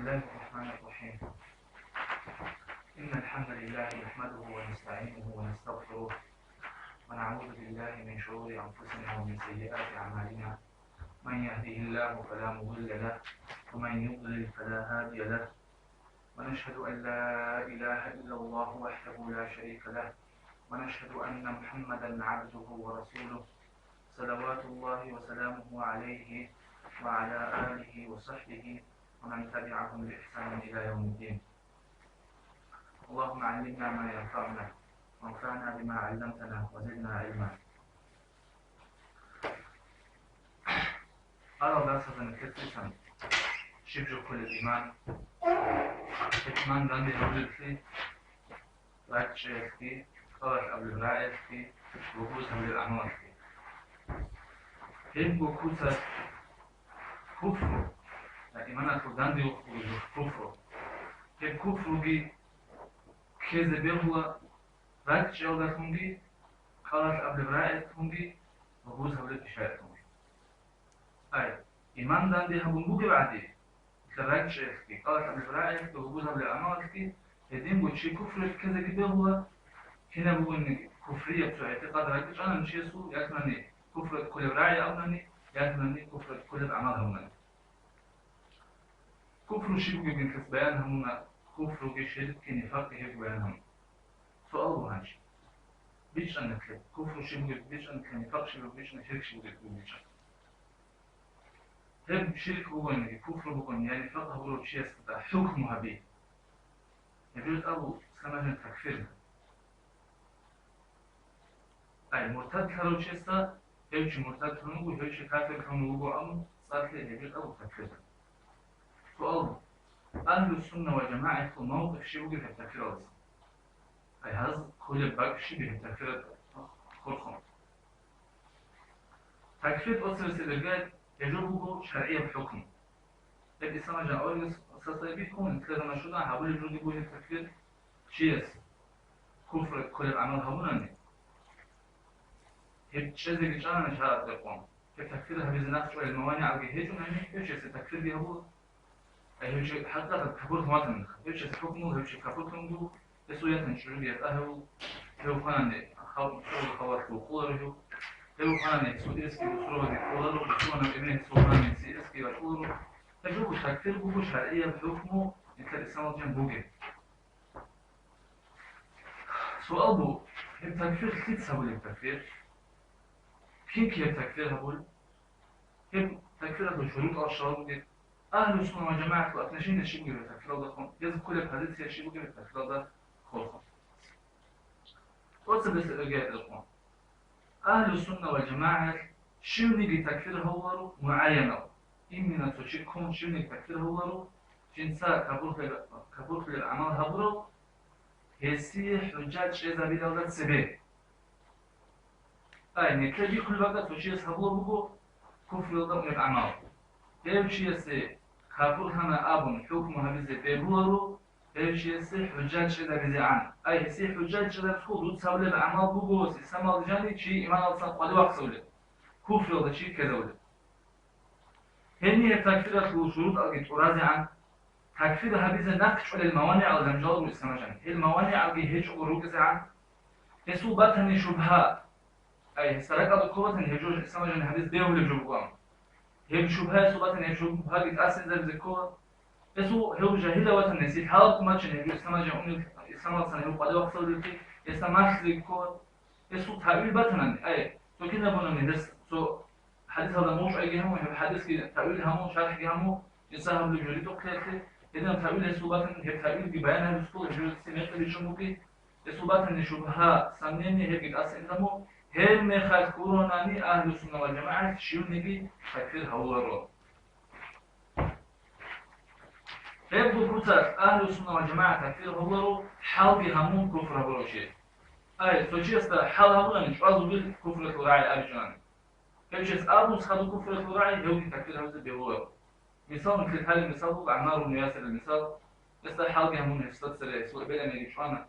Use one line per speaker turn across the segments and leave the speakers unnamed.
الله الرحمن الرحيم. إن الحمد لله نحمده ونستعينه ونستغفره ونعوذ بالله من شرور أنفسنا ومن سيئات أعمالنا. من يهده الله فلا مضل له ومن يضلل فلا هادي له. ونشهد أن لا إله إلا الله وحده لا شريك له، ونشهد أن محمدا عبده ورسوله صلوات الله وسلامه عليه وعلى آله وصحبه ومن تبعهم بإحسان إلى يوم الدين. اللهم علمنا ما ينفعنا وانفعنا بما علمتنا وزدنا علما. أرى درسا كثيرا شبه كل الإيمان إتمان دندي هولد في راك شيخ في قرأت قبل الرائد في وجوز قبل الأعمال في هنبو كوتا كفر إيمانا دندي وخروج كفر هب كفر بي كذا بيهوا راك شيخ هنبي قرأت قبل الرائد هنبي وجوز قبل الإشارة هنبي أي إيمان دندي هم بوجي بعدي كراك شيخ في قرأت قبل الرائد وجوز قبل الأعمال في هدين بوشي كفر كذا بيهوا هنا بقول كفرية بتوع اعتقاد راكش أنا مش يسوع يأكلني كفر كل براعي أونني يأكلني كفر كل الأعمال همنا كفر شيء بيجي في بيان همنا كفر وجشيد كنفاق هيك بيانهم سؤال وهاش بيش أنا كله كفر شيء بيجي بيش أنا كنفاق شيء بيش أنا شرك شيء بيجي بيش هم شرك بقول كفر بقول يعني فقه بقول شيء استطاع حكم هبي يجوز أبو سماه تكفير أي مرتد كانوا شيء هيش مرتد كانوا وهيش كافر كانوا وقوم صار ليه يجوز أبو تكفير. سؤال أهل السنة والجماعة في موقف شيء وجه التكفير أصلا. أي هذا كل باق شيء به التكفير خلقهم. تكفير أصل السلجات يجوبه شرعية بحكم. الإسلام جاء أول أساس بيكون كذا مشروع حاول يجوز يقول التكفير شيء كفر كل الأعمال هؤلاء. هي شيء زي كذا أنا شهادة القوم. التكفير هذه الناس شوية الموانع على جهتهم يعني إيش التكفير به هو أي شيء حتى الكفر ما تنخ إيش الحكم إيش الكفر كله يسوي تنشر يتأهل هو كان خاطر خواص وقوله هو كان يسوي إسكي وصوره وقوله وصوره إبنه سوكان يسوي إسكي وقوله تجربة التكفير بوجه شرعية بحكمه مثل الإسلام جنبوجه سؤال بو التكفير كيف تسوي التكفير كيف التكفير هقول كيف تكفير بشروط أشرار أهل السنة والجماعة وأتنشين الشيء بجري التكفير هذا خون يجب كل الحديث هي الشيء بجري التكفير هذا خون وصل بس الإجابة الخون أهل السنة والجماعة شو نيجي تكفير هو معينة إمنا تشكون شو نيجي تكفير هو جنسا كبر في الأعمال هبرو هسي حجات شيء ذا بيدا سبب أي نتلاقي كل وقت وشيء هبرو بقو كفر يضرب الأعمال يمشي سي كافر هنا أبن حكمها بزي بيبورو يمشي سي حجاج شدا بزيعان أي سي حجاج شدا تخوض وتساولي الأعمال بوغوسي سما الجاني شي إيمان الصنق قد وقصولي كفر هذا شي كذولي هني التكفير أخلو شروط ألقي ترازي عن تكفير هبزي نقش على الموانع الزمجال والإسلام جاني هي الموانع ألقي هيج أغروك زيعان يسو باتني شبهات أي سرقة القوة هيجوج الإسلام جاني هبز بيولي جبقوام هي شبهات صوبات هي شبهات بتأثر زي الذكور يسوع هو جاهلة وتنسي حاط ما تشنه الإسلام جاء الإسلام صنع هو قد وقت صار ذلك إسلام الذكور يسوع تأويل باتنا أي تو كنا بنا ندرس تو حديث هذا موش أي جهمو هي حديث كده تأويل همو شرح جهمو يساهم لجولي تو كله إذا تأويل يسوع باتنا هي تأويل ببيانها بسكول جل سمعت بيشمو كي يسوع باتنا شبهات سمني هي بتأثر إنتمو هم مخال كوروناني أهل السنة والجماعة شيو نبي تكفير هورو. يبدو كتر أهل السنة والجماعة تكفير هورو حال بهمون كفر هوروشي. أي سوشي است حال هورو مش عاوز بيل كفر الوراعي أرجعان. كيفش أبو سخدو كفر الوراعي هو تكفير هوز بهورو. مثال مثل هذا المثال هو عمار بن ياسر المثال است حال بهمون استدسر سوء بلا ميشوانا.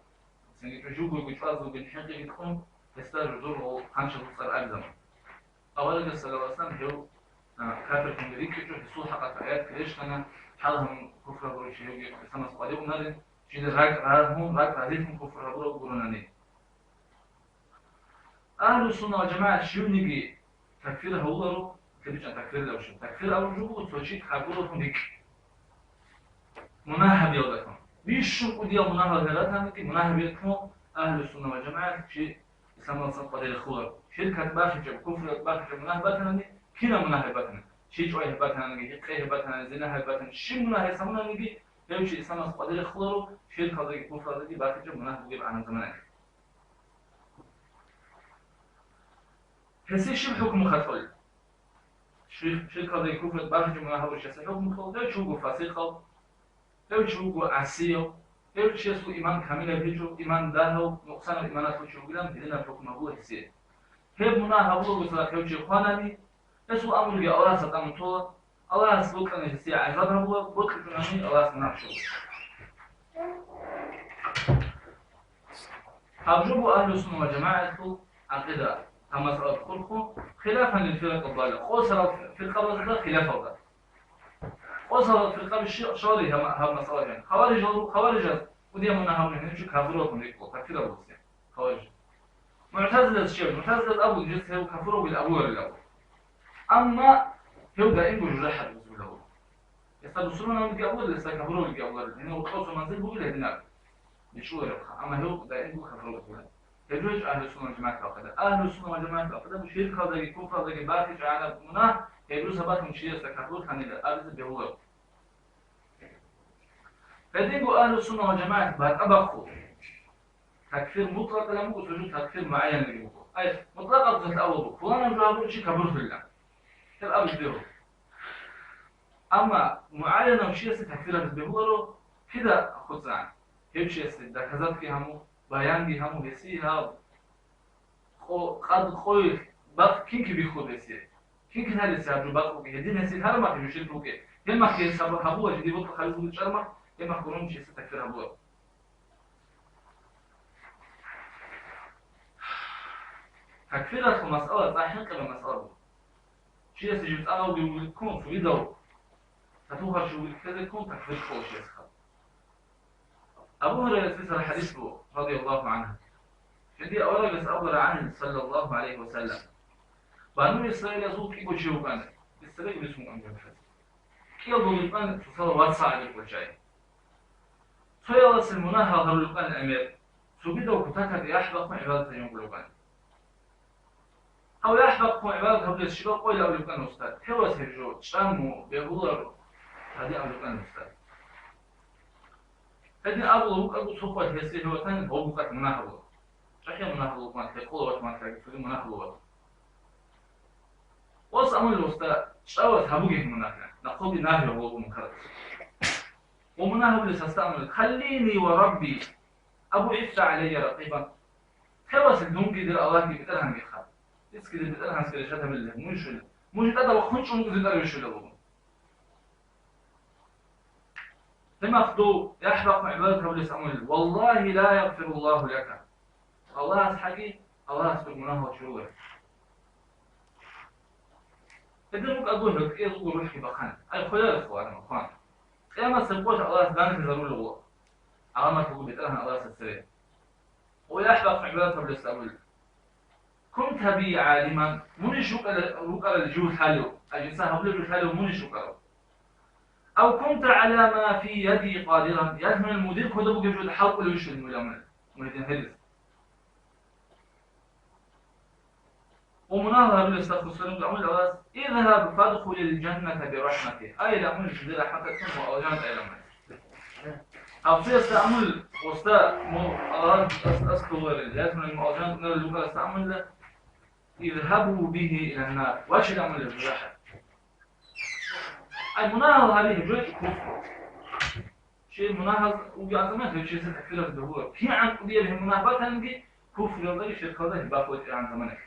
سنجيبوا يجوزوا بالحقيقة يدخون يستاجر دور خمسة صار أجزم. أولا صلى الله عليه وسلم هو كافر كن بريك جو حصول حقت آيات كليش أنا حالهم كفر هبرو شيء سما سقالي ونادن شيء راهم راهم كفر هبرو قرناني أهل السنة والجماعة شو نيجي تكفير هولرو كبيش تكفير لو شو تكفير أول جو توشيك حبورهم هيك مناهب يودكم بيشوف ودي مناهب هذا كي مناهب يدكم أهل السنة والجماعة شيء سما سقالي الخور شركة باش جب كفر باش جب مناهبتنا كنا مناهبتنا شيء شوي هبتنا نجي قيه هبتنا زنا هبتنا شيء مناهب سمنا نجي يوم شيء سما سقالي الخور شركة ذي كفر ذي باش جب مناهب جب عن زمانه هسي شو الحكم خطول شركة ذي كفر باش جب مناهب وش هسي حكم خطول ده شو فاسقة ده شو عسيو ده شيء سو إيمان كامل بيجو إيمان داهو نقصان الإيمانات وشو قلنا بدنا الحكم هو هسي هب مناهب هو بس لا كوجي خانني اسو أمر جا الله ستام طول الله سبوك أن هسي عزاب هو بوك جناني الله سنعشوا أبجو أهل السنة والجماعة عقيدة كما سألت خلقه خلافا للفرق الضالة قوصل في القبض خلافا ذا قوصل في القبض شاري هم مسألة يعني خوارج ودي منها هم نحن شو كافروا من يقول تكفير أبو سيان خوارج معتزلة الشيء معتزلة الأبو الجنس هو كافروا بالأول الأول أما هو دائم بجرحة بسم الله يستبصرون من الأول لسه كافروا بالأول هنا وقوصوا منزل هو اللي هناك يشوف يبقى أما هو دائم كافروا بالأول يجوز أهل السنة والجماعة كافرة أهل السنة والجماعة كافرة بشير خذ كفر ذي باقي على مناه يجوز سبات من شيء سكافور خان الأرض بهو فدينو أهل السنة والجماعة بعد أبقوا تكفير مطلق لا مو سجود تكفير معين اللي بيقول أي مطلق أبغى الأول فلان جابوا شيء كبر في الله الأرض بهو أما معين وشيء تكفير بهو كده خذ عن يمشي ده كذا في همو بيان هم بسيها قد خوي بق كين كي بيخود بسيه كين كان هذا السبب بق وكي دي نسيت هذا ما تمشي توكي لما كي سبب هبوه جدي بطل خلص من شرمه لما كورون شيء ستكفر هبوه تكفيرات مسألة صحيح كما مسألة شيء سجلت أنا وبيكون في فيديو فتوها شو كذا يكون تكفير خوش يسخر أبو هريرة في الحديث رضي الله عنه جدي أولا بس أخبر عنه صلى الله عليه وسلم بنو إسرائيل يزوج كيبو شيوبان إسرائيل باسمه أمجد فز كيبو لقان تصل واتسع للوجاي صيغة سلموناها غير لقان الأمير سبيدو كتاكد يحبق من عبادة يوم لقان أو يحبق من عبادة هبل الشباب قوي أو لقان أستاذ هو سيرجو تشامو بيقولوا هذه أو لقان أستاذ هذه أبو صفوة هسي هو ثاني هو بقات مناهضة شكل مناهضة ما تقول وما تقول مناهضة وص أمر الوسطى شاوت هبوجه مناهضة نقول ناهي هو منكر ومناهضة لسستعمل خليني وربي أبو عفت علي رقيبا خلاص الدونكي دير الله كي بترهم يخاف اسكي دير بترهم سكري شتها بالله مش هذا وخنش ممكن تقدر يشيل له لما أخذوا يحرق عبادته ولسأمل والله لا يغفر الله لك الله أسحقي الله أسبق مناه وشروه إذن ممكن أقول لك إيه أقول روحي بخان أي خلال أخوان أخوان قيامة سبقوش الله أسبانك يزارون له علامة تقول بتأهن الله سبسرين ويحرق عبادته ولسأمل كنت بي عالما مني شكرا الجوز حاله الجنسان هبلي الجوز حاله مني شكرا أو كنت على ما في يدي قادرا يزمن المدير كده بقى يجود حلق الوش الملامل مريدين هلس ومناهضة بالاستغفر السلام العمل الأواز اذهب فادخل الجنة برحمته أي لأمل في رحمة تكون وأوجانت أي لأمل أو سيستعمل وسطاء أذكر يزمن المؤجانت من اللغة استعمل اذهبوا به إلى النار واش الأمل الرحمة المناهضة هذه جزء كفر شيء مناهض وبعضمات هو شيء تكفير الدهور في عن قضية به مناهضات هنجي كفر يضي شيء هذا باخذ عن زمانك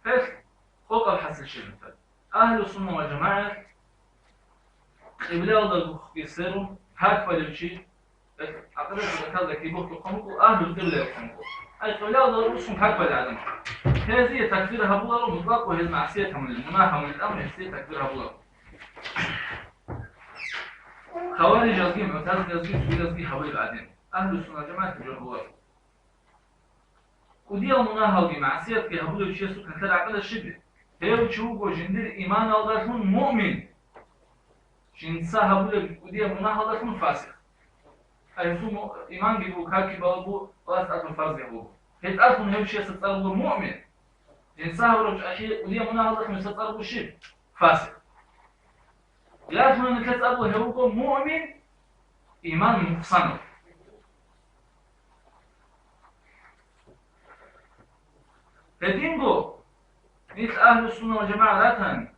فيش فوق الحس الشيء مثل أهل السنة والجماعة قبل هذا يصيرون هاك فلو شيء أقدر أقول كذا كيبوك يقوموا أهل القبلة يقوموا أي قولا ضرورسون حق بالعدم هذه تكفير هبولار مطلق وهي المعصية من المناهة من الأمر هي تكفير هبولار خوارج يزقي معتزل يزقي سوي يزقي هبول بعدين أهل السنة جماعة تكفير هبولار ودي المناهة ودي معصية كي هبول بشيء سكن تلع قد الشبه هي وشوق وجندر إيمان الله مؤمن جنسا هبول ودي مناهة الله فاسق أي سو إيمان جيبو كاكي بالبو خلاص أكل فرض يبو هيت أكون هم شيء ستطلبه مؤمن إنسان ورج أشياء ودي مناهضة من ستطلبه شيء فاسق لكن أن تطلبه هو مؤمن إيمان مقصن فدينغو مثل أهل السنة والجماعة لا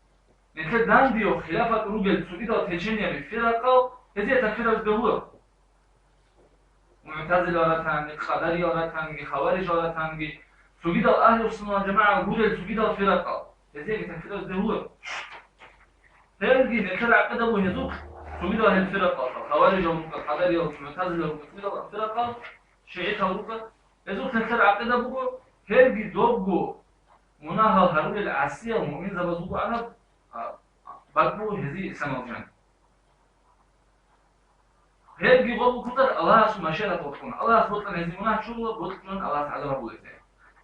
مثل دانديو خلافة روجل سوديدا وتجنيا بالفرقة هذه تكفير الجهور معتزلة ولا تانجي قدري ولا تانجي خوارج ولا تانجي سجيدا أهل السنة والجماعة وجود سجيدا الفرقة هذه تكفير الظهور هذه نكر عقده وهذوك سجيدا أهل الفرقة خوارج والقدري والمعتزلة وسجيدا الفرقة شيعة وروكا هذوك نكر عقده بقول هذه دوبو مناها هرول العسية ومؤمن زبزوجو أنا بقول هذه سماوجان هذه قبل كتر الله سبحانه وتعالى وتكون الله سبحانه وتعالى هزيمنا شو بقولون الله تعالى بقوله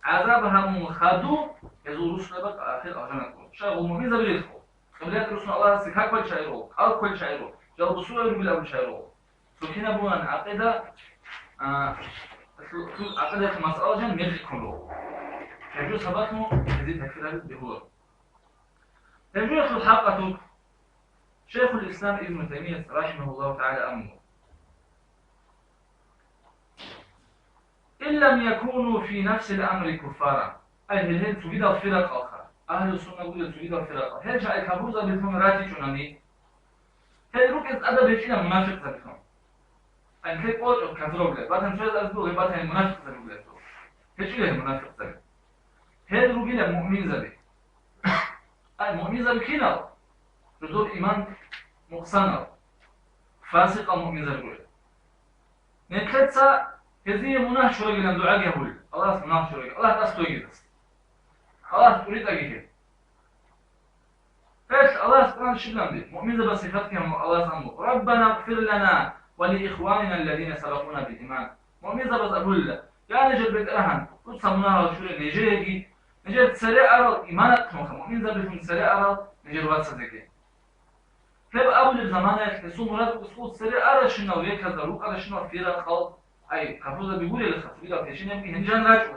عذابها من خادو يزور رسل بق آخر أجنة شاء المؤمن زبير يدخل قبلات رسل الله سكاك كل شيء أو كل شيء جل بصورة يقول أول شيء سكينة بوان عقيدة عقيدة مسألة جن ميت كله تجو سباتهم هذه تكفيرات بهور تجو الحقة شيخ الإسلام ابن تيمية رحمه الله تعالى أمه إن لم يكونوا في نفس الأمر كفارا أي هل تجد فرق آخر أهل السنة يقولون تجد فرق هل جاء كابوزا بهم راتي شنامي هل ركز أدب هنا منافق بهم أن كيف قلت كفروا بله بعدين شو أزبوه بعدين منافق بله هل شو منافق بله هل رجل مؤمن زبي أي مؤمن زبي كنا ردود إيمان مقصنا فاسق مؤمن زبي نكتسا هذه مناه شرقي لأن دعاء يقول الله مناه شرقي الله تستوي كده خلاص أريد أجيه إيش الله سبحانه شبلان دي مؤمن ذا بصفتهم الله سبحانه ربنا اغفر لنا ولإخواننا الذين سبقونا بالإيمان مؤمن ذا بس أقول له يا نجد بيت أهان قد سمناها شرقي نجيجي نجد سريع أرى إيمانك مؤمن ذا بيكون سريع أرى نجد واتسا ذكي كيف أقول الزمانات لسو مراد بسقوط سريع أرى شنو ويكذا روك أرى شنو فيرا قال أي كفوزة بيقول لك خطيبة فيشين يمكن هنجان راجعوا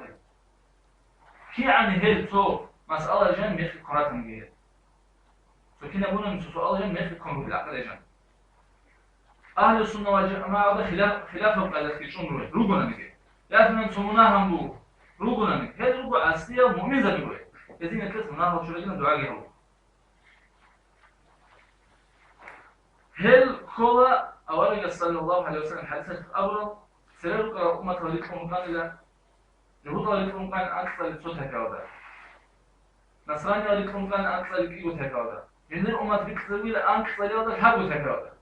كي عن هيل تو مسألة جن ميخي كرات مجيء فكنا بقولنا من سؤال جن ميخي كم بالعقل جن أهل السنة والجماعة خلافهم على كيشون روجنا مجيء لكن نسمونها هم روجنا مجيء هذا روج أصلية مؤمنة بيقول إذا كنت مناها شو رجلا دعاء يهو هل كلا أول صلى الله عليه وسلم حدث أبرز سيرك أمة وليكم كان إلى يهود وليكم كان أكثر لصوتها كذا نصراني وليكم كان أكثر لكيوتها كذا جنر أمة بكثير أكثر لهذا الحبوتها كذا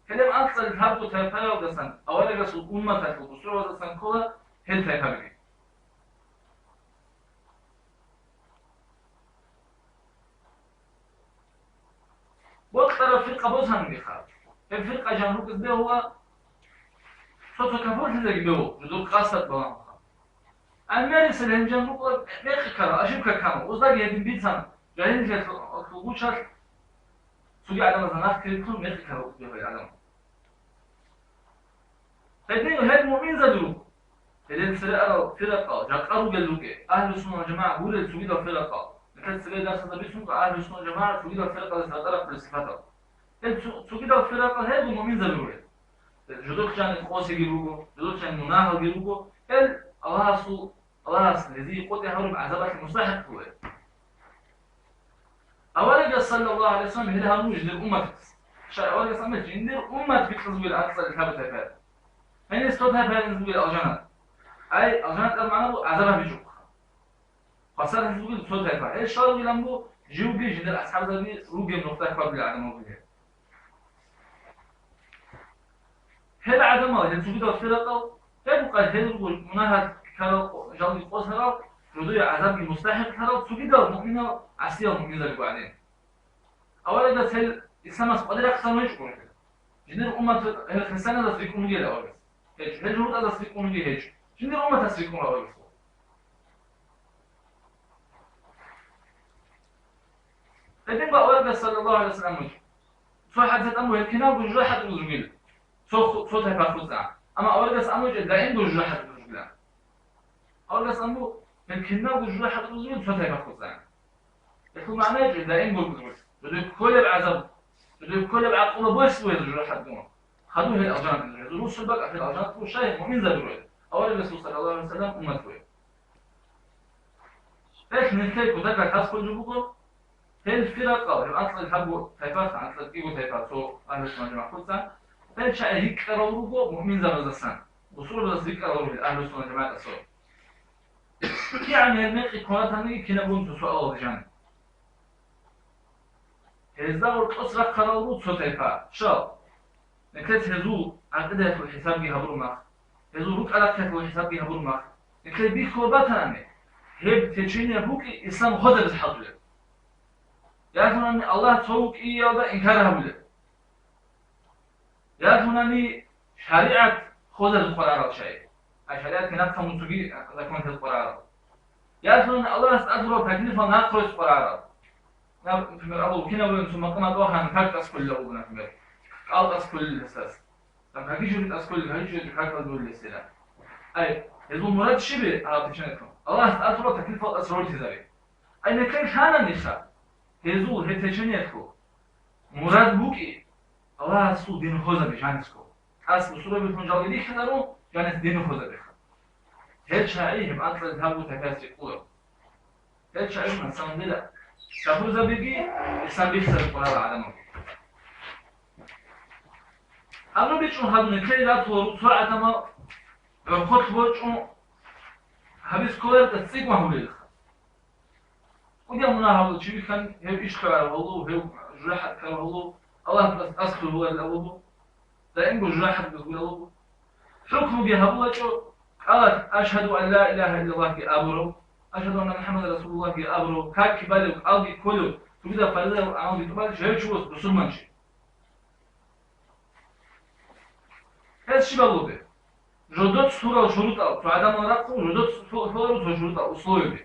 كلام أكثر الحبوتها كذا سن أول رسول أمة تقول بسرعة سن كلا هل تكمل وقت الفرقة بوزها من بخار الفرقة جانوك ده هو صوت كفور تزاي بيو بدون قصة بلان المارس الهنجان بقول بيخ كلا أشوف كلام وزاق يدين بيتسان جاهين في الخوشات سوي عدم زناخ كلكم بيخ كلا بيو عدم هذين هاد مؤمن زدلو هذين فرقة جاكارو جلوكي أهل السنة والجماعة قول سوي ده فرقة لكن سوي ده صدبيسون أهل السنة والجماعة سوي ده فرقة لساترة في الصفات سوي ده فرقة هاد مؤمن زدلو جدوك كان قوسي جيروجو جدوك كان مناهل جيروجو الله الذي قد يهرب عذابك المستحق هو أولا صلى الله عليه وسلم هل هنوج للأمة شيء أولا صلى جندر أمة بتخزو الأكثر الكابت هفاد من يستطيع هفاد نزوج الأجنات أي أجنات المعنى عذابها بيجوك خاصة نزوج الصوت هفاد إيش شرط بلنبو جيوبي جندر أصحاب ذلك روجي من نقطة قبل العدم موجودة هل عدم هل سويدا الفرقة تبقى هل مناهض كارو جالي قصرا جدوي عذاب المستحق كارو سجدا المؤمن عسير المؤمن ذلك بعدين أولا ده سهل إسلام قدر أكثر ما يشكون جنر أمة الخسانة ده سريكون مجيء لأوجس هيج هجرود ده سريكون مجيء هيج جنر أمة سريكون لأوجس لكن بأولا صلى الله عليه وسلم مجيء سو حدث أمه الكناب وجوه حد مزميل سو تهفى خزع أما أولا بس أمه دائم وجوه حد مزميل أولا بس أمه الكناب وجوه حد مزميل سو تهفى خزع يقول معناه دائم وجوه بدو كل بعذاب بدو كل بعقوبة بس ويرجع حد دون خذوه الأجانب الرسول بقى في الأجانب هو شيء مؤمن ذا أولا الرسول صلى الله عليه وسلم أمته ليش نتكلم وذكر حس كل جبوكه هي الفرقة الأصل الحبو تيفاس عن أصل إيجو تيفاس هو أهل السنة جماعة خلصا هل شيء هيك روجو مؤمن ذا السنة وصول بس ذكر روجو أهل السنة جماعة الصور يعني الملك كونات هني كنا بنت سؤال جان هزار القصر قرارو صوتيفا شو نكلت هزو عقدها في الحساب يهبرو ما هزو روك على كتف الحساب يهبرو ما نكلت بيخوباتها هب تجيني أبوك إسلام خذ بتحضر يعرفون أن الله توك إياه إنكارها بله يعرفون أن شريعة خذ القرار شيء الشريعة كانت كمنتجي ذكرت القرار يعرفون أن الله استأثر تكليفا ناقص القرار في مرأة كنا وين ثم قنا دوها نكاك أسكول له بنا في مرأة قال أسكول الأساس لما هجي جريت أسكول هجي جريت كاك أدول الاستلام أي يزول مراد شبه على تشنكم الله استأثر تكليفا أسرار تزاري أي نكاك هانا النساء هزول هتشنيتكو مراد بوكي الله سو دين خوزا بجانسكو أصل سورة بتنجال دي خدارو جانس دين خوزا بخ هل شاعيهم أطلع ذهبوا تكاسي قوة هل شاعيهم أنسان دلا شافوزا بيجي إسلام بيخسر القرار عدمه أنا بيجون هذا نكلي لا تور سرعة ما خط بوجون هبيس كولر تسيق ما هو ليه وديا منا هذا شيء كان هو إيش كاره الله هو جراحة كاره الله بس أصله هو الأول ده إنه جراحة بيقول الله حكمه بيهبوا جو قالت أشهد أن لا إله إلا الله في أمره أشهد أن محمد رسول الله في أمره كاك بالك ألقي كله تبدأ فرزة عمودي تبالك شيء شو رسول منشي هذا الشيء بالله به جدود سورة وشروط أو فعدم رقم جدود سورة وشروط أو أصول به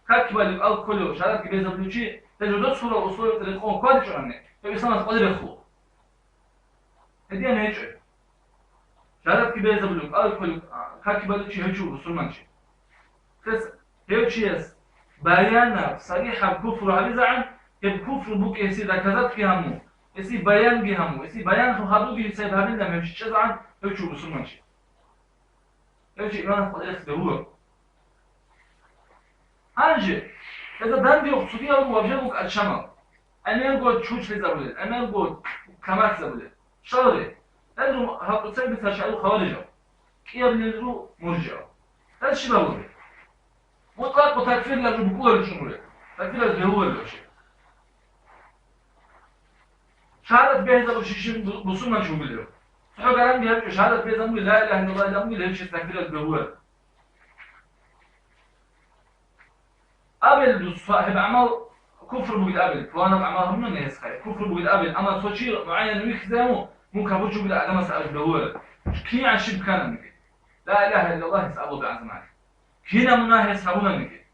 كاك بالك ألقي كله شهادة كبيرة بلوشي جدود سورة وأصول تلقون قادش عنه فبيصنع قادر يخلو هدي أنا هيك شهادة كبيرة بلوك ألقي كله كاك بالك شيء شو رسول منشي بس هيوشيس بيانا صريحة بكفر على زعم الكفر بوك يسي ذكرت كهمو يسي بيان جهمو يسي بيان خهادو بي يسي بهمين لما يمشي شزعن هيوشو بسول منشي هيوشي إيمان قد إخس بهو هنجي إذا دان بيو خصوصية ومواجهة الشمال أنا يقول تشوش لزبولي أنا يقول كمات زبولي شغلي لأنه هاتوسين بتشعروا خوارجه كيف نلزو مرجعه هذا الشيء بقوله مطلق وتكفير لازم بقوله للجمهورية تكفير لازم هو اللي شيء شهادة بيهزة وشيشين بصول ما نشوف اليوم صحوا قرام بيها شهادة بيهزة مولي لا إله إلا الله إلا مولي هيش تكفير لازم هو قبل صاحب أعمال كفر بقول قبل فوانا بأعمالهم من الناس خير كفر بقول قبل أما صوتشي معين ويخزامه مو كابوتشو بلا أدم سأل هو كي عشب كان منك لا إله إلا الله يسأبه بعزمات هنا مناه يسحبون منك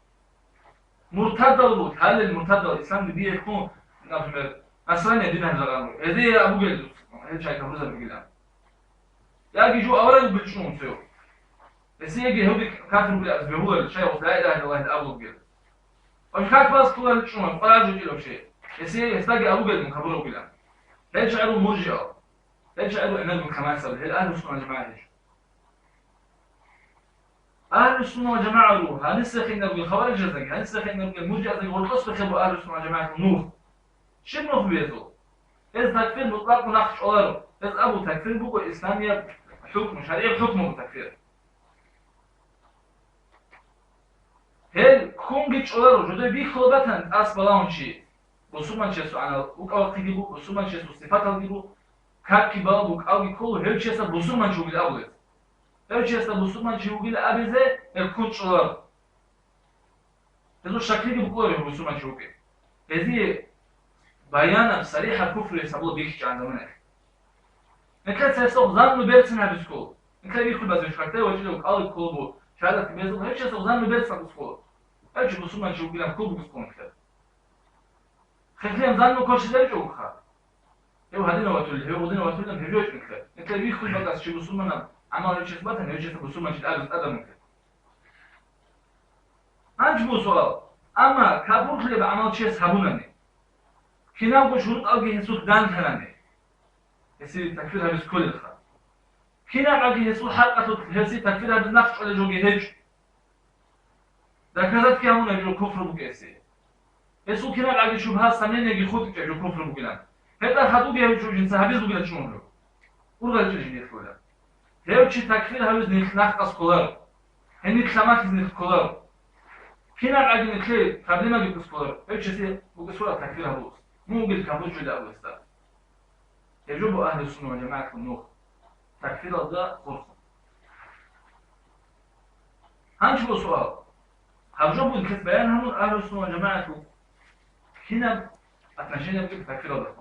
مرتد الروت هل المرتد الإسلام بديه يكون نفهم أصلاً يدينها الزغامر هذه أبو جل هذا شيء كفرزة بقولها يجي جو أولا بالشون سيو بس يجي هو كافر بالأسبوع هو الشيء لا إله إلا الله أبو جل وش كاف باس كل الشون ولا جو جل شيء بس يستجي أبو جل مكبره بقولها لا شعره مرجع لا شعره إنه من كمان سبب هل أهل السنة جماعة أهل السنة والجماعة روح هنسخن نبي الخوارج زي هنسخن نبي المرجع زي والقصد خبوا أهل السنة والجماعة النور شنو في بيته إذا تكفير مطلق وناقش أوله إذا أبو تكفير بقول الإسلامية حكم شرعي حكمه تكفير هل كون جيتش أوله جدول بيخلبتن أسبلان شيء بسومان شيء سؤال وقت تجيبه بسومان شيء صفات تجيبه كاب كبار وقاوي كل هل شيء بسومان شو بالأول Evçiyeste Müslüman çivugile abize kunçlar. Tezo şakli bukuyor Müslüman çivugi. Ezi bayana صريحة كفر يسبب بيك عند منك. نكاد سيستوق ظن بيرسن هبسكول. نكاد بيكل بازوش كارتة وجدوا قال كلبو شهادة بيزل هيك سيستوق ظن بيرسن هبسكول. هيك Müslüman çivugile كلبو بسكون كده. خليهم ظنوا كل شيء يرجعوا خا. يو هدينا وتقول هو هدينا وتقول لهم هجوش نكاد. نكاد بيكل بقى شيء Müslüman عمل هيك شيء باتن هيك شيء Müslüman شيء أدم نكاد. هنج bu sual. Ama kabul kılıp amal şey sabunani. Kina bu şurut algı hesut dan tanani. Hesi takfir habis kul kha. Kina algı hesut halqatu hesi takfir habis nafs ala jogi hej. Da kazat ki hamuna jo kufr bu kesi. Hesu kina algı şubha sanene gi khut ki jo kufr bu gilan. Heta hadu ge jo jinsa habis bu gilan şunu. Urga jo jiniyet kola. Hevçi takfir habis nixnaq as kolar. Heni klamak izni kolar. كنا قاعدين نتلاقي قبل ما جبت سكولر ايش شيء وقصورة تكفيرها بوس مو قلت كابوش ولا أول استاذ يجب أهل السنة والجماعة النوخ تكفير ده فرصة هنشوف سؤال هجوب الكتب بيان هم أهل السنة والجماعة هنا أتنشينا بجيب تكفير ده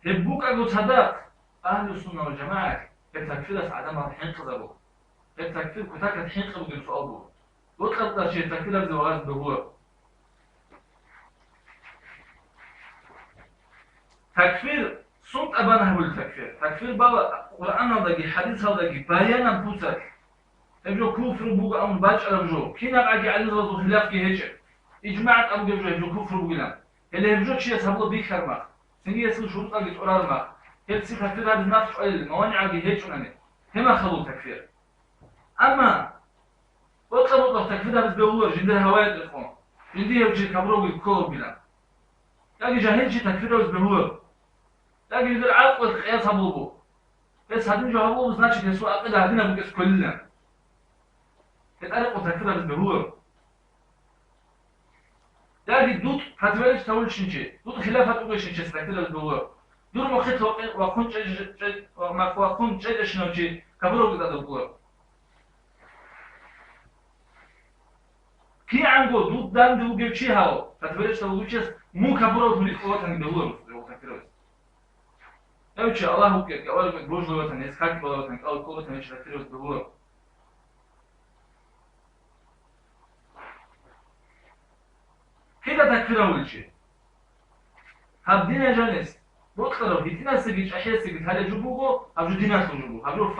هبوك أقول صدق أهل السنة والجماعة التكفير عدم الحين قدروا التكفير كتاك الحين قدروا سؤال بوس وتقطع شيء تكفير الزواج بهو تكفير صوت أبانه بالتكفير تكفير بابا قرآن هذا حديث هذا بيانا بوتك يبجو كفر بوغا أمر باج على بجو كنا بعدي على الرضو خلاف كي هيك إجماعات أبو جبجو يبجو كفر بوغلا اللي يبجو شيء سبب بيكر ما سنجي يسل شروط أجي تقرار ما هيك تكفير هذا الناس على موانع أجي هيك ونني هما خلوا تكفير أما وطلب تكفيرها بس بيقولوا جندها هواية الإخوان جندي يبجي كبروا ويكوروا بلا لاقي جاهلش تكفيرها بس بيقولوا لاقي يدير عقل القياس هبوبو بس هدين جو هبوبو значит يسوع أقل هدينا بقيس كلنا يتقلقوا تكفيرها بس بيقولوا لاقي دوت هتبالش تقول شنجي دوت خلافة تقول شنجي تكفيرها بس بيقولوا دور مخيط وكون جيد شنوجي كبروا قد أدبوا كي عنده ضد دم دو جيبشي هاو فتبرش تقولش مو كبروا من القوات عند دور وتكرر أوش الله كيك أول ما بروج لوطن يسخك بلوطن أو قوة مش تكرر دور كده تكرر أول شيء هبدينا جالس بطلوا هيتنا سجيش أشياء سجيت هذا جبوه هبجو دينا سجبوه هبجو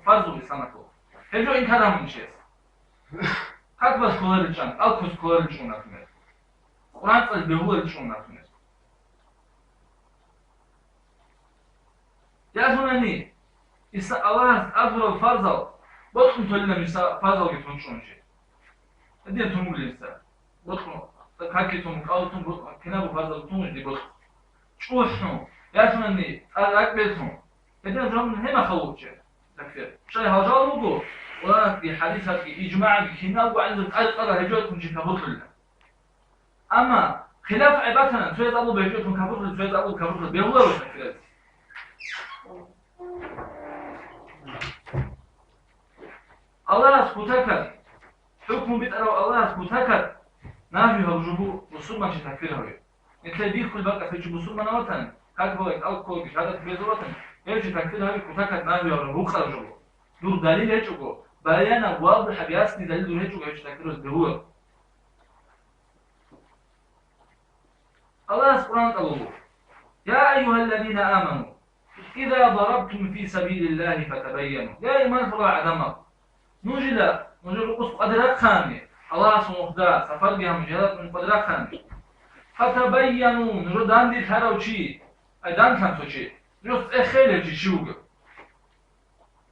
فرض ويسانكو هبجو إن كلام من شيء حتى بس كولر الجان ألكوس كولر الجون أفنس قرآن تقول بهول الجون أفنس يا زماني إسا الله أفضل الفرزل بدخل تقولنا مسا فرزل يتون شون شيء الدين تمول إسا بدخل هكي تمول أو تمول كنابو فرزل تمول دي بدخل شوحهم يا زماني أكبرهم الدين تمول هما خلوك شيء تكفير شيء هجال مبو ولا في حديثة إجماع كنا وعند القرى هجوتهم كبطل أما خلاف عبادتنا سويد الله بهجوتهم كبطل سويد الله كبطل بيولوا وتكفيرات الله سكوتكت حكم بيتقرأ الله سكوتكت نافي هجوبه مسلمان تكفيره مثل بيدخل بقى في مسلمان وطن هكذا الكل بشهادة بيزوطن يمشي تكفيره كوتكت نافي هجوبه خرجوا دور دليل هجوبه بيانا واضح بياسني دليل دور هجوبه يمشي تكفيره الدهور الله سبحانه وتعالى يا أيها الذين آمنوا إذا ضربتم في سبيل الله فتبينوا يا إيمان فلا عدمك نجل قص قدرات خاني الله سبحانه وتعالى سفر بها مجالات من قدرات خاني فتبينوا نجل دان دي تهرو چي دان كمسو چي نجل سأخيل چي شوق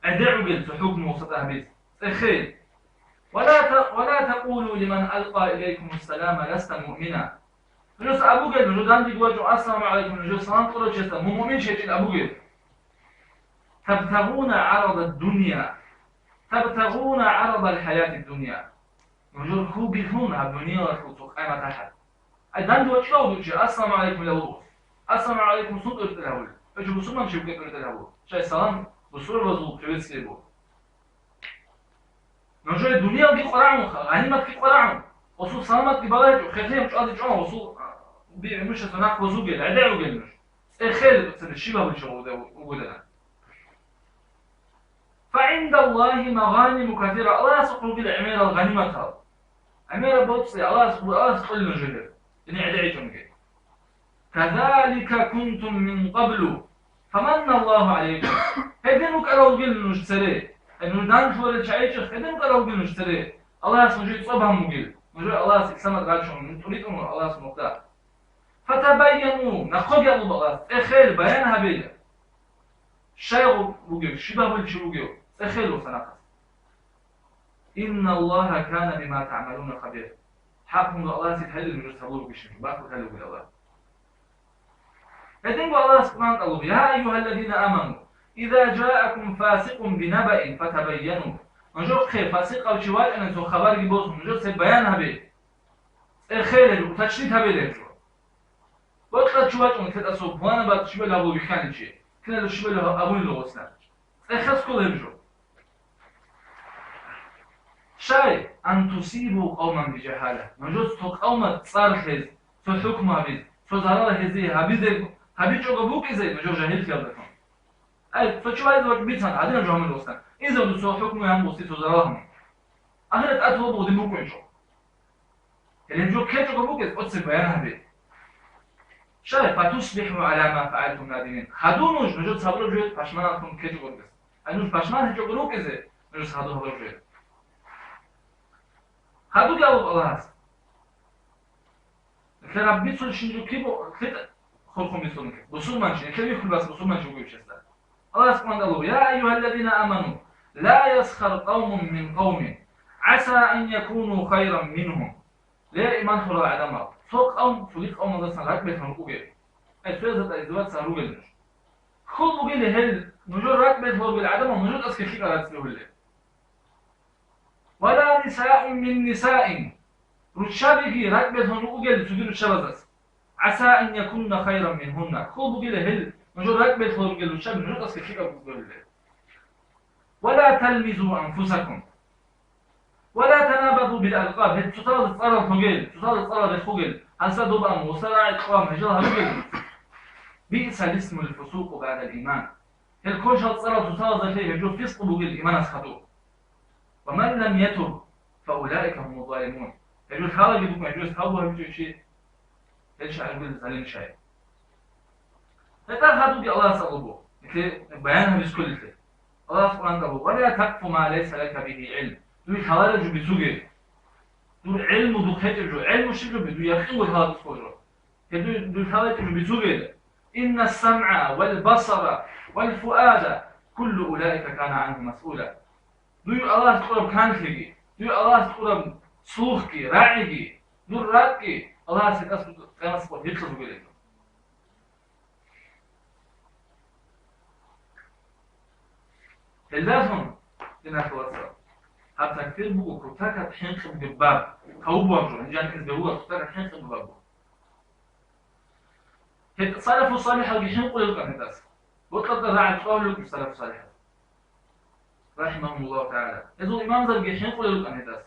أدعو قلت حكم وسطه بيت سأخيل ولا تقولوا لمن ألقى إليكم السلام لست مؤمنا نجل أبو قلت نجل دان دي قواجو السلام عليكم نجل سلام قرر چيسا مؤمن شيء أبو قلت تبتغون عرض الدنيا تبتغون عرض الحياة الدنيا نجل خوبي هون الدنيا وتلطق أيما تحت أدان دي وچلو دوچي السلام عليكم لأولوس السلام عليكم صوت ارتلهول اجو بسرمان شبكت ارتلهول شاي سلام بسر وزول قويت سيبو نجوي الدنيا كي قرعون غنيمة كي قرعون وصول سلامات كي بلاج خيرهم شو أدي جون وصول مش هناك وزوجي العداء وجلمش خير بس الشباب اللي شو وجودنا فعند الله مغانم كثيرة الله سبحانه وتعالى عمير الغنيمة هذا عمير بوصي الله سبحانه وتعالى نجده إني عدايتهم كي كذلك كنتم من قبل فمن الله عليكم هدينك أرو جل نشتري إنه دان فور الشعيش هدينك أرو جل نشتري الله سبحانه صبها مجيل نجوا الله سبحانه راجعون من تريدون الله سبحانه وتعالى فتبينوا نخوج أبو الله خير بيان هبيل شيء بوجيو شبه بالشروجيو خير وسناقص إن الله كان بما تعملون خبير حكم الله سبحانه من يسلوه بشيء باكو تلو بالله هدين الله سبحانه وتعالى يا أيها الذين آمنوا إذا جاءكم فاسق بنبأ فتبينوا نجوا خير فاسق أو شوال أن تو خبر جبوس نجوا سبيان هبيل خير وتشريط هبيل وقت شوال أن تتأسف وانا بعد شبه أبو بخان شيء كنا لو شبه أبو اللغوسنا خاص كل هبجو شاي أن تصيبوا قوما بجهالة نجوا قوما صار خيز تو حكم هبيل تو زرار هزي هبيل جو قبوك إزاي نجوا جاهل كذا أي فشو هذا الوقت بيتنا عادنا جو هم اللغوسنا إذا بدو سو حكم هم بوسي تو زرارهم أهل أتوا بودي بوكو إنشو اللي جو كيف جو قبوك أتصل بيان هبيل شاي فتصبحوا على ما فعلتم نادمين خدونوش نجوا تصبروا جويت فاشماناتكم كيف جو قبوك أنوش فاشمان هجو قبوك إزاي نجوا صادوها بروجويت هادو جاوب الله هست ربي تقول شنو كيبو كده خلكم يسونك بصور منشي كده يخل بس بصور منشي ويبش هسه الله سبحانه وتعالى يا أيها الذين آمنوا لا يسخر قوم من قوم عسى أن يكونوا خيرا منهم لا إيمان خلوا عدمه فوق قوم فوق قوم ده سنغاك بيتهم كوجي الفيزة الإزدواج سهروا جلش خل بقول هل نجور راكبت فوق بالعدم ونجور أسكت فيك على تسلوه الله ولا نساء من نساء رشابك راكبت هنوجل تجيل الشبزس عسى أن يكون خيرا منهن خل بقول هل نجور راكبت فوق بالشاب نجور أسكت فيك على تسلوه الله ولا تلمزوا أنفسكم ولا تنابذوا بالألقاب هل تطال تصار الخجل تطال تصار الخجل هسا دوبا موسرع إقوام هجرها رجل بئس الاسم الفسوق بعد الإيمان هل كوش هتصار تطال ذلك هجو فسق بقل الإيمان أسخطوه ومن لم يتب فأولئك هم الظالمون هجو الخارج بكم هجو يسخطوه هجو شيء هل شعر يقول ظالم شيء فتاخذوا بي الله صلبه مثل بيانها بسكل مثل الله سبحانه وتعالى ولا تقف ما ليس لك به علم دو الخوارج بسوجي دو علم دو خجو علم شجو بدو يقين وهذا سكوجو دو الخوارج بسوجي إن السمع والبصر والفؤاد كل أولئك كان عنه مسؤولا دو الله تقرب كان خيجي دو الله تقرب صوخكي راعيكي دو راتكي الله سيكسب قيمة سبوت يطلب بلده اللازم لناك وصل حتى كثير بقوا كتاكا تحنق بجباب كوبوا أمجو هنجان إزبهوا كتاكا تحنق بجبابه صالح وصالح الجحيم قل لكم هداس وقد راعي قول لكم صالح وصالح رحمهم الله تعالى إذا الإمام ذا الجحيم قل لكم هداس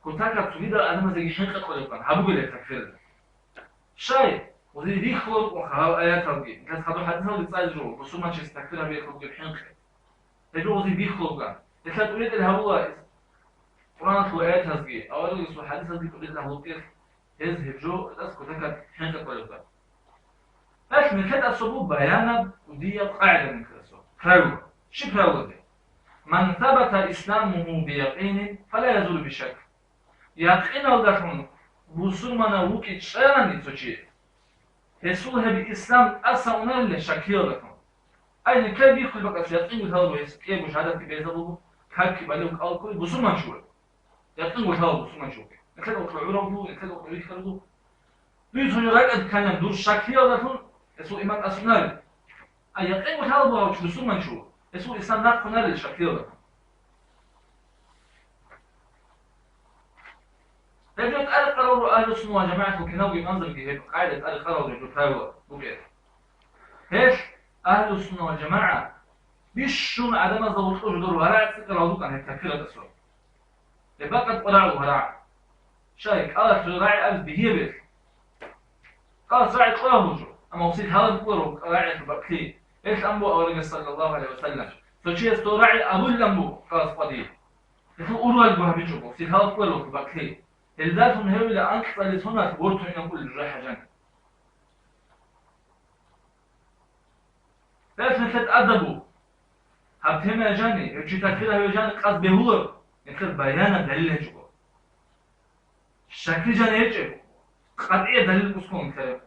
كتاكا تريد أن ذا الجحيم قل لكم حبوا لك تكفير شيء وذي ذي خلق وخلاو آيات الجي كانت خدوا حدثها لتصايدروا بسوما تستكفرها بيخلق الحنق يجوا وذي ذي خلق إذا تريد الهواء قرآن خلق آيات الجي أولا يسوى حدثها ذي تريد الهواء كيف يذهب جو الأس كتاكا حنق قل لكم لكن من كده الصبوب بيانا ودي قاعدة من كده الصبوب فراوة شو فراوة دي من ثبت إسلامه بيقين فلا يزول بشك يقين ودفن بسرمنا وكي تشيران يتوشي يسولها بإسلام أسعونا اللي شكيه لكم أين كيف يدخل بقى في يقين وثالو يسكيه مشاهدة في بيزابه كاكي باليوك ألقوي بسرمان شوي يقين وثالو بسرمان شوي نكاد أطلعوا له نكاد أطلعوا يخلقوا يتوني رأيك كان يمدور شكيه لكم يسوع إيمان أسنال أيقين وثالو وش بسرمان شوي يسوع إسلام ناقنا اللي شكيه لكم يجب أن قرروا أهل السنة وجماعة وكناوي منظر كيف قاعدة أهل قرروا يجب فاوة بقيت هيش أهل السنة والجماعة بيشون عدم الضبط جدور ولا يتذكر عضوك عن التكفير الأسود لبقت قرع وهرع شايك قالت راعي أبز بهيبت قالت راعي قراه أما وصيت هذا بقره راعي بقتي إيش أنبو أولي صلى الله عليه وسلم فشي استراعي أبو الأنبو قالت قديم يقول أروى الجهبيجو وصيت هذا بقره بقتي الذات من هؤلاء لأنك طالت هنا تبورتو إن كل الراحة جانب بس مثل أدبو هبتهما جاني يجي تكفيرها يجاني قصد بهور مثل بيانا دليل جوا شكل جاني يجي قطعية دليل بسكون كتير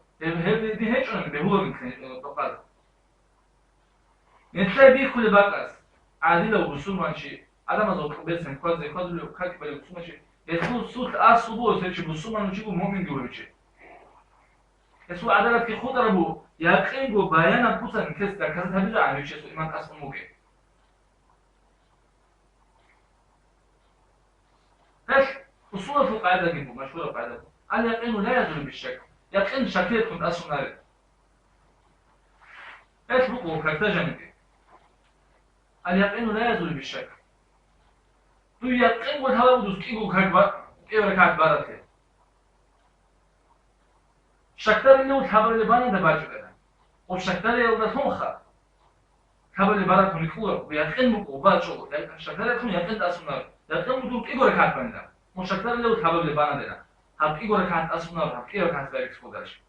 دي هيك أنا بهور مثل تقال مثل بيه كل باقس عادي لو بسون وانشي عدم از بسن كوز كوز لو كاك بله بسون وانشي يسوع صوت أصبو سيرش بسون وانشي مؤمن جوا بيجي يسوع عدالة في خود ربو يقين جو بيانا بوسن كيس ده كذا تبيجا عن يشيء سو إيمان أصلا موجي إيش أصول في القاعدة جيبو مشهورة قاعدة اليقين لا يزول بالشك يقين شكيت كنت أصلا نارد إيش بقول كرتاجة منك اليقين لا يزول بالشك تو يقين وتهلا بدوس كيبو كربا كيبو ركعت بارته شكتر اللي وتحبر اللي بانا ده باجو كده وشكتر اللي ده تمخه حبر اللي بارته نكوره ويقين بقول باجو شكتر اللي يقين أصلا نارد يقين بدو كيبو ركعت باندا مشكتر اللي وتحبر اللي بانا ده هب كيبو ركعت أصلا نارد هب كيبو ركعت بارك سكودرش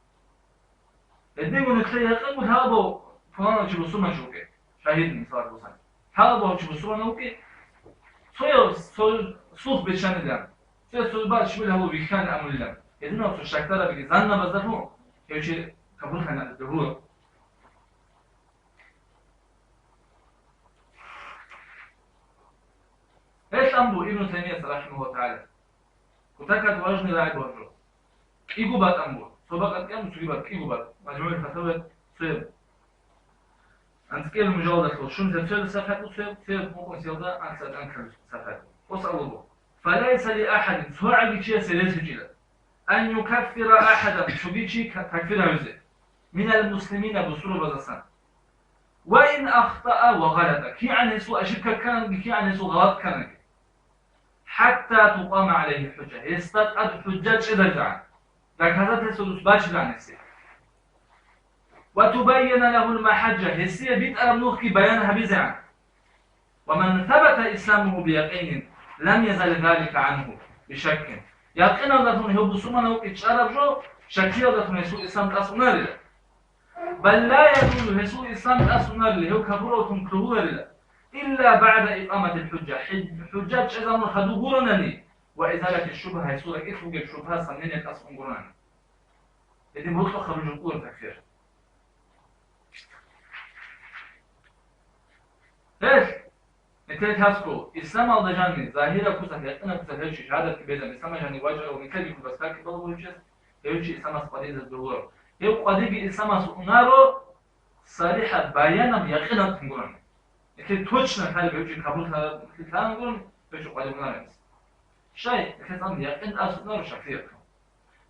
الدين ونكتر يقين وتهلا فلان وجه بسوما شوكي شاهد مثال بسان هذا وجه بسوما نوكي صوف بشان دم سوي بعد شو له بيخان أمر لهم إذن أصل شكتر بيجي زنا بزدفون يوشي قبول خنا الدهور إيش أمبو ابن تيمية رحمه الله تعالى وتكاد وجني راعي وجهه إيجو بات أمبو سبقت كم سجبت إيجو بات مجموعة الفتاوى صير أنت كيف المجاودة تقول شو مثل الصفحة تصير ممكن سيوضع عن سنة أنكر صفحة وصل الله فليس لأحد سواء بيشي سيلس جيلا أن يكفر أحدا شو بيشي تكفير هذا من المسلمين بصورة بزسان وإن أخطأ وغلط كي عن يسوء أشك كان كي عن يسوء غلط كان حتى تقام عليه الحجة يستطعد حجة إذا جعل لكذا تسلس باش لعنسي وتبين له المحجة هسية بيت أرمنوخ كي بيانها بزعن ومن ثبت إسلامه بيقين لم يزل ذلك عنه بشك يقين الله هو بسمانه اتشارب جو شكي الله يسوء إسلام تأصنار له بل لا يقول يسوء إسلام تأصنار له هو كبره تنكره له إلا بعد إقامة الحجة حجات إذا من خدوغورنا لي وإزالة الشبهة يسوء لك إخوك الشبهة صنين تأصنقرنا إذن بلطة خرج القول تكفير ليش؟ نتيجة هاسكو إسلام على جاني ظاهرة كوسا يقنا كوسا هيك شهادة كبيرة إسلام جاني وجه ونتيجة كوسا بس كاكي طلبوا يجلس هيك إسلام قديد الدهور هيك قديد إسلام سؤنارو صريحة بيانا بيقنا تنقولون نتيجة توجنا حالي بيجي كابوسا كلام نقولون بيجي قديد نارس شيء نتيجة أن يقين أسؤنارو شكلية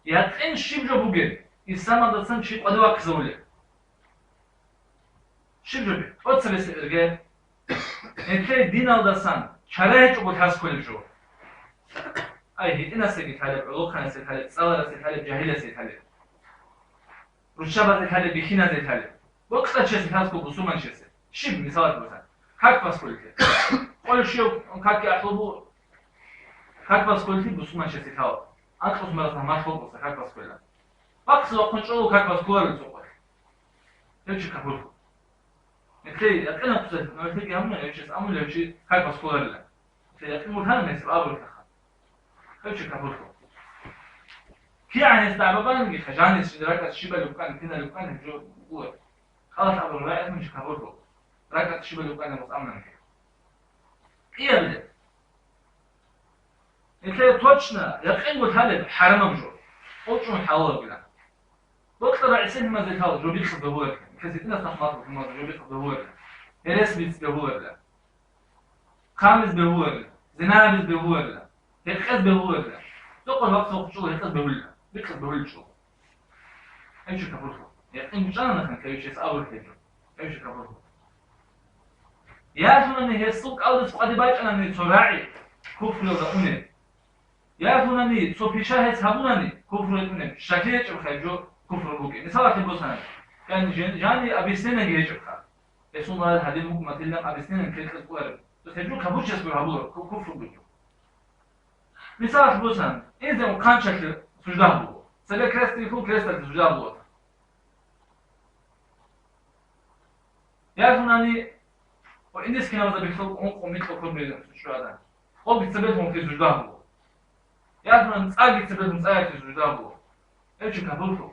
يقين شيء جو بوجي إسلام هذا سن شيء قديد وكزولي شيء جو بي أتصل إرجع نتلي دين aldasan çare hiç bu ters koyucu. Ay hidin asli talep, ulu kanası talep, sağlar asli talep, cahil asli talep. Ruşşab asli talep, bikin asli talep. Bu kısa çesi ters koyu busuman çesi. Şimdi misal bu sen. Kalk pas koyucu. Öyle şey kalk ya bu. Kalk pas koyucu busuman çesi tal. Akşam marasına mahsul olsa kalk pas koyucu. Bak sıra kontrolü kalk pas koyucu sokar. Hiç kapul. نتلاقي يقينا قصة نتلاقي همنا يوشيس أمو يوشي هاي بسكولر لا يقين متهم يسيب أبو الكخا يوشي كابوتو كي يعني استعبابان نجي خجاني شدراك الشيبة اللي كان كنا اللي كان جو قوة خلاص أبو الرأي مش كابوتو راك الشيبة اللي كان مص أمنا نجي إيه بدأ نتلاقي توتشنا يقين متهم حرام مجور أوتشون حاول بلا وقت رئيسين ما زي هذا جو بيخص بهور كثيرين استخدموا في الموضوع جو بيخص بهور هرس بيس بهور لا خامس بهور زنا بيس بهور لا هيخز بهور لا تقول وقت شو هيخز بهور لا بيخص بهور شو ايش كفرته يقين جانا نحن كيف يسأول كده ايش كفرته يا شو انه هي السوق أو السوق أدي بايش أنا من تراعي كفر ولا أمي يعرفونني صوفي شاهد هبونني كفر يتمنى شكلية بخيجو كفر بوكي مثلا تبوسنا كان جاني أبي سنة جيش بخير يسون الله هذه المقمة تلم أبي سنة كيف تقول تهجو كبوش يسبر هبور كفر بوكي مثلا تبوسنا إذا كان شكل سجده بو سبب كريستي فو كريستي سجده بو يعرفونني وإنس كنا وذا بيخلق أنق ومثل كل بيدن شو هذا هو بيتثبتهم في سجده بو يعرفون أن تثبتهم في سجده بو إيش كبوفو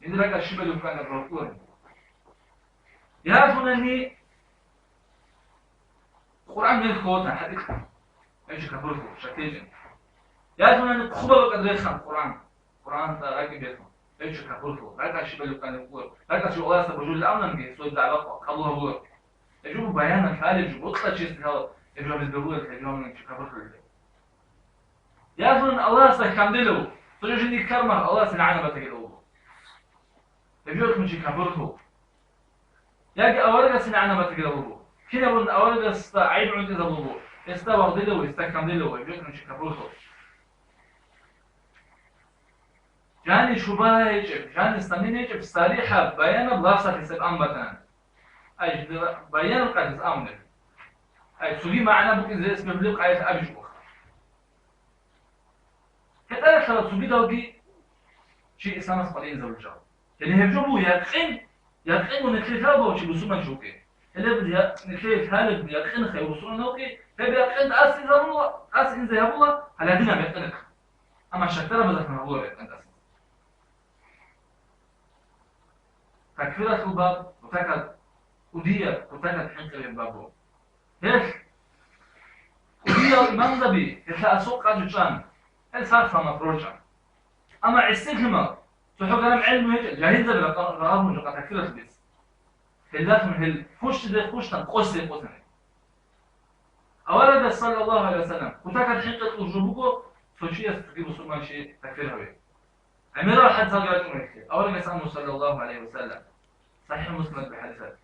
إذا لك الشبه اللي كان الرسول يعرفون أني القرآن من الخواتنا حديث إيش كبوفو شكيجن يعرفون أن الخبر قد ريخان القرآن راكي بيتهم إيش كبوفو لك الشبه اللي كان الرسول لك الشبه الله سبجول الأمن به سوى الدعوة خلوها بوه يجوب بيانا خارج وقت شيء هذا يجوب بالدبور يجوب من إيش كبوفو يعرفون أن الله سيكمله تجد كرمه الله سنعنا بتجلوه يجوك من شيء كبرته يجي أورجا سنعنا بتجلوه كنا بن أورجا عيب عند ذبوه استوى ضده واستكمله يجوك من شيء كبرته جاني شبهه يجب جاني استنين يجب صريحة بيان بلافسة حسب أنبتان أي بيان القدس أمنر أي تسوي معنا بك إذا اسم بلوك آية أبجوخ كذلك خلاص تسوي دوجي شيء إسلام قليل زوجة يعني هجومو يقين ونخيف هذا وشي بسوما شوكي اللي بدي نخيف هالب يقين خير وصولنا نوكي فبي يقين أسي زمو أسي إن زي هبولا على دينا بيقينك أما الشكترة بذلك من هبولا بيقين أسي تكفيرة الباب وتكد أدية وتكد حنك للبابو هيك أدية الإمام ذبي يتلاقى سوق قاجوشان هل صارفة مفروشان أما عستكلمة تحو كلام علم هيك جاهزة بالرغم من جقة تكفيرة البيس خلاف من هل خوش تدي خوش تنقوش دي قوتنا أورد صلى الله عليه وسلم وتكد حنقة أجربوكو فشية تقيب سلمان شيء تكفيرها بيه عميرا حد زاقرات مهيك أورد يسأله صلى الله عليه وسلم صحيح مسلم بحديثات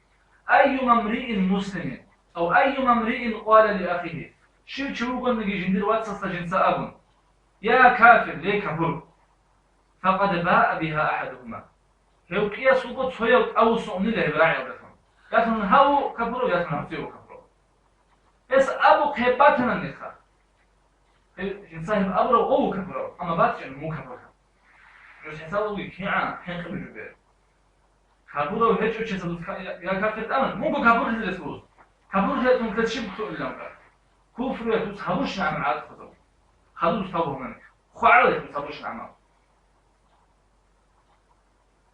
أي ممرئ مسلم أو أي ممرئ قال لأخيه شو تشوفون نجي جندير واتسس جنسا أبن يا كافر ليه كفر فقد باء بها أحدهما هو قياس سقط سويت أو سؤني له براعي ولفهم يثمن هاو كفر يثمن هفتيو كفر إس أبو كهباتنا النخا إنسان أبرو أو كفر أما باتش إنه مو كفر جوز حسابه يكيعان حين قبل جبير كفر وهيك وش يسبب يا كافر تأمن مو كفر هذا الاسبوع كفر هذا ممكن تشبه إلا كفر يتوس هبوش نعمل عاد خطو خلوش تابه منك خعلة يتوس هبوش نعمل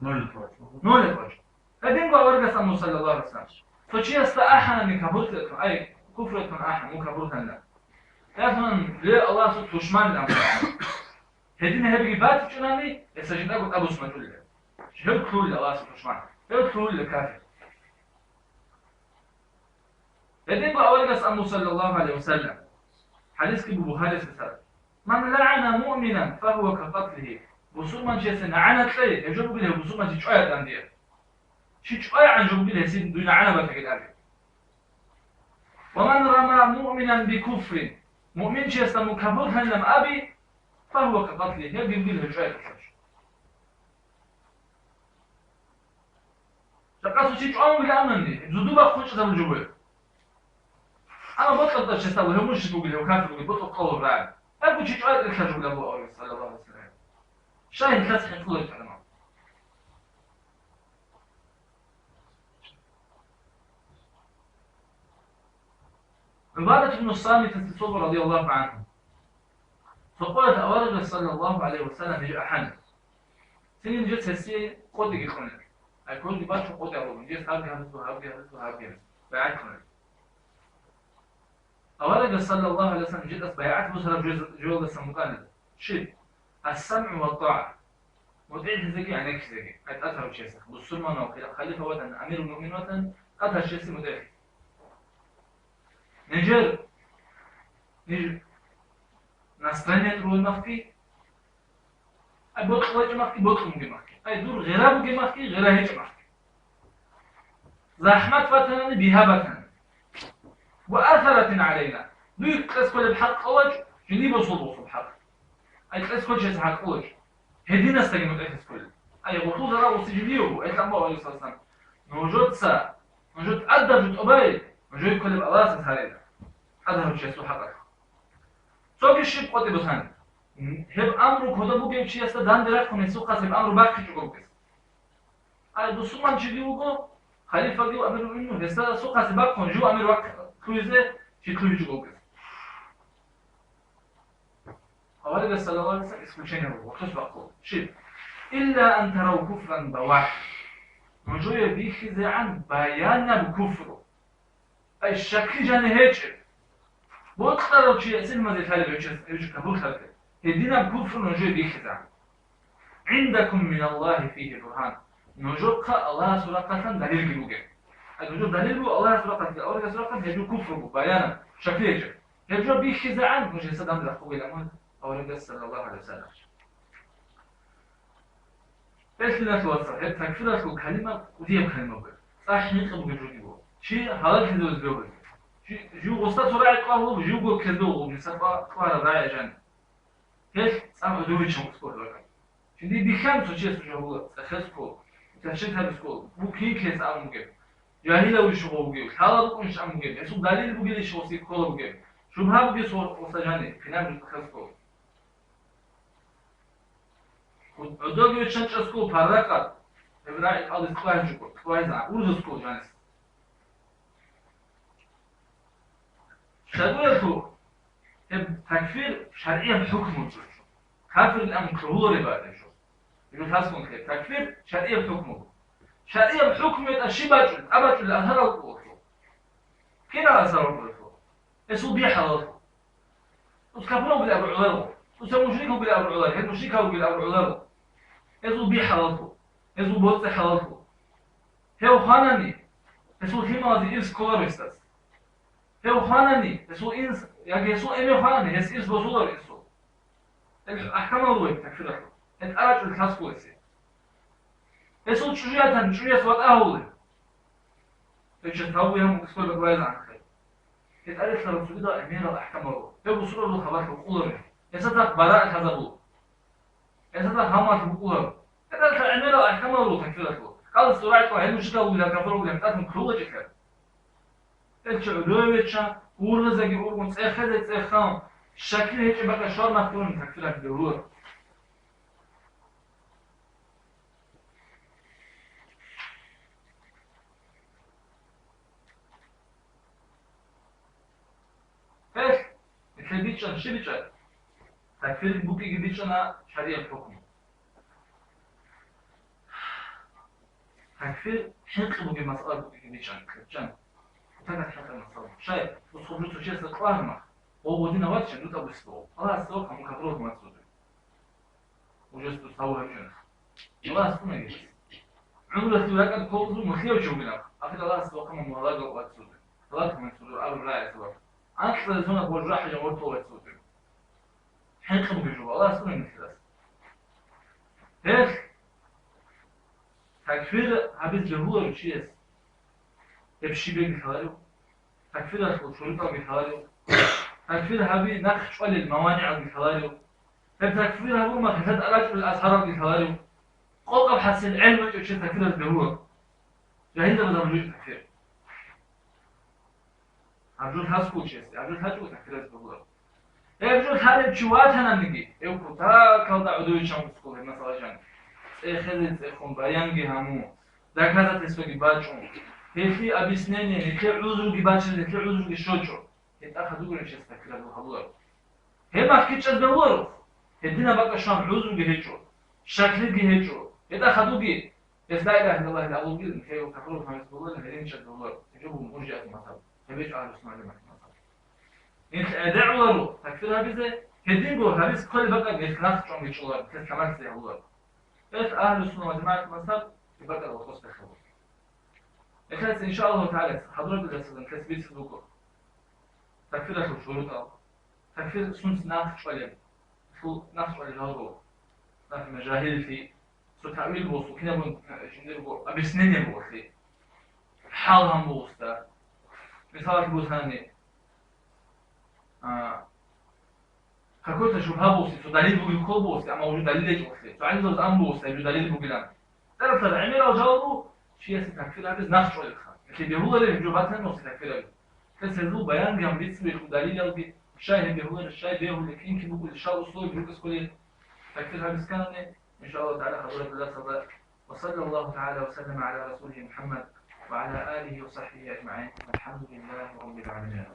نول الوجه فدين قال ورقة سمو صلى الله عليه وسلم فشي استأحنا من كبرت أي كفرة أحنا مو كبرت لا لكن ليه الله سبحانه تشمل الأمر هدين هبي بات جناني يسجد أبو اسمه كله شهد كل الله سبحانه تشمل شهد كل كافر هدين قال ورقة سمو صلى الله عليه وسلم حديث كبو بخاري سلسلة من لعن مؤمنا فهو كقتله بصور من شيء سنعنا تلاقي يجوب بله بصور من شيء عيد عنديه شيء عن جوب بله سين دون عنا بتجد عليه ومن رمى مؤمنا بكفر مؤمن شيء سمو كفر هنم أبي فهو كقتله يجوب بله شيء شقاسو شيء عام بلا أمني زدوبة خوش تام جوبه أنا بطلت شيء سوى هو مش بقول له كافر بقول بطل قول راعي أبو شيء عيد الخجول له أبو صلى الله عليه وسلم شاهد فتح الخلق على عبادة بن الصامت التصوف رضي الله عنه فقالت أورد صلى الله عليه وسلم جاء حنف سنين جت هسي قد يخونك أكون لباش قد يعرض جت هابجهز بيعت خونك أورد صلى الله عليه وسلم جت بيعت بسر جوز السمقان شد السمع والطاعة وتعيد زكي عن اكش زكي أتأثر بشيء بالسلمان وخليفة وطن أمير المؤمنين وطن أثر شيء مدافع نجر نصرانية تروي مخفي أي بطل وجه مخفي بطل مجي مخفي أي دور غيره مجي مخفي غيره هيك مخفي زحمة فتنة بهابة وأثرت علينا دوي قصة الحق خواج جنيب وصول بحق أي تسكت شيء حقوش هدينا استجمع تسكت أي وطول را وسجليه أي تأمر عليه الصلاة والسلام موجود سا موجود أدب أبي موجود كل بألاس هذا أدب شيء سو حقك سو كشيء قطي بسان هب أمره كذا بوجي شيء است دان درخت خونه سو قاسم أمره باقي شو قبض أي دوسمان شديه وقو خليفة ديو أمره إنه هسه سو قاسم باقي خون جو أمره وقت كويزه شيء كويز شو قبض حوالي صلى الله عليه وسلم اسمه شيء هو وقتش بقول شيء إلا أن تروا كفرا بواح موجود بيخذ عن بيان بكفر أي الشكل جاني هيك بوتقرأ شيء سلمة ذي ثالث يوجد كبر خلقه هدينا بكفر موجود بيخذ عن عندكم من الله فيه برهان موجود الله سورة دليل جلوجه موجود دليل الله سورة أول سورة هجو كفر بيانا شكل هيك هجو بيخذ عن موجود صدام لأخوه الأمان أول صلى الله عليه وسلم بس لا توصل هي تكفيرات الكلمة ودي كلمة بقى صح يقبل بجوجي شيء حالات هذول الجواب جو قصة راعي قهوة وجو كذو وبنسبة قارة راعي جان هيك سام دوي شو مسكول لك شدي بيخام سوشيس بجوه تخسكو تشيت هذا سكول مو كيس أم مجيب جاهلة وش هو مجيب حالات وش أم مجيب يسوع دليل بقول إيش هو سيكول مجيب شو بها بقول صور وسجاني كلام تخسكو عدوغي وشنش اسكو فرقت ابراهيم قال اسكوان جوكو كويس اورز اسكو جانس شدويتو تكفير شرعي بحكم كافر الامر هو اللي بعد شو يقول تاسكون كيف تكفير شرعي بحكمه شرعي بحكم الشبات ابد الاثر القوه كده اثر القوه اسو بيحلط وتكفروا بالابو عذر وسموا شريكه بالابو عذر هل مشركه بالابو عذر اسو بيحلطوا اسو بوت حلطوا هو خانني اسو تيمازي إرس كولاريستاس هو خانني اسو إنس يعني اسو إمي خانني هس إرس بوصولر اسو الأحكام الروي تكفيرته اتأرج الكاس كويسي اسو تشجيعتان تشجيع سوات أهولي إيش تهوي هم اسكول بقوايز عن خير اتأرج لرسولي دا أمير الأحكام الروي هو بوصولر دو خبرت بقولر يساتك براءة هذا بو يساتك همات بقولر اتأرج أمير الأحكام الروي تكفيرته قال السرعة هل مشكلة ولا كفر ولا متأثم كله جكر إيش عدويتشا ورزقي ورقم تأخذ تأخذ شكل هيك بقى شر مفتون تكفيرك بالروح إيش مثل بيتشان شو بيتشان تكفير بوكي بيتشانا شريعة الحكم تكفير حق بوكي مسألة بوكي بيتشان كتشان تكفير حق المسألة شايف وصوبته شيء سقارنا هو ودينا واتش نوتا بسبو خلاص سوق هم كتروك ما تسوي وجست تسويها بجنة خلاص ما يجي عمره تلاقي كوزو مخيو شو بنا أخذ الله سوق هم مهلاك واتسوي خلاص ما تسوي أول رأي سوق أكثر زمان بوجرح جوارته واتسوي حق بوكي جوا الله سوى من الثلاث هيك تكفير هبيت له هو الشيء يمشي بين الحوالي تكفير الشروط بالحوالي تكفير هبي نقش ولا الموانع بالحوالي تكفير هبو ما خدت أراجع الأسرار بالحوالي قوقف حسن العلم وش تكفير الهو جاهزة بدل وجود تكفير عبدول هاسكو شيء عبدول هاجو تكفير الهو يبجو هذا شوات هنا نجي يوكو تا كودا عدوي شام سكول مثلا جان خذت خون بيانجي همو ذاك هذا تسوي باجون هيفي أبي سنيني نتلي عذرو جباش نتلي عذرو جشوجو يتأخذوا ولا شيء استكلا بالحضور هي ما فكرتش تدوروا هدينا بقى شام عذرو جهيجو شكل جهيجو يتأخذوا جي بس لا إله إلا الله لا أقول جد كيو كفروا خمس بقول هدين شد دور يجيبوا مرجع مثلا هبيج على اسمه لما انت ادعوا تكفيرها بزي هدينجو هريس كل بقى بيخلاص شون يشغل كل كمان زي هو بس اهل السنه والجماعه مثلا يبقى الوصف تخبر اخلاص ان شاء الله تعالى حضرتك درسنا تثبيت الذكور تكفيرها الشروط تكفير سنس ناقش شويه شو ناقش ولا هو في مجاهيل في سو تعويل بوصو كنا بون جندرو ابي سنين يبو في حالهم بوستا مثال بوثاني какой-то шубха бости, то далил бугил кол бости, ама уже далил бости. То они ам бости, уже далил бугилан. Тарaftar амира жавабу чия се такфир абез нас шоид хан. Ки бехуларе жубатан нос такфир абез. Кесезу баян гам битсу khu dalil albi شاي بهولر شاي بهولر يمكن بقول إن شاء الله صوب بروكس كلين تكفير هالمسكانة إن شاء الله تعالى حضرة الله صدق وصلى الله تعالى وسلم على رسوله محمد وعلى آله وصحبه أجمعين والحمد لله رب العالمين.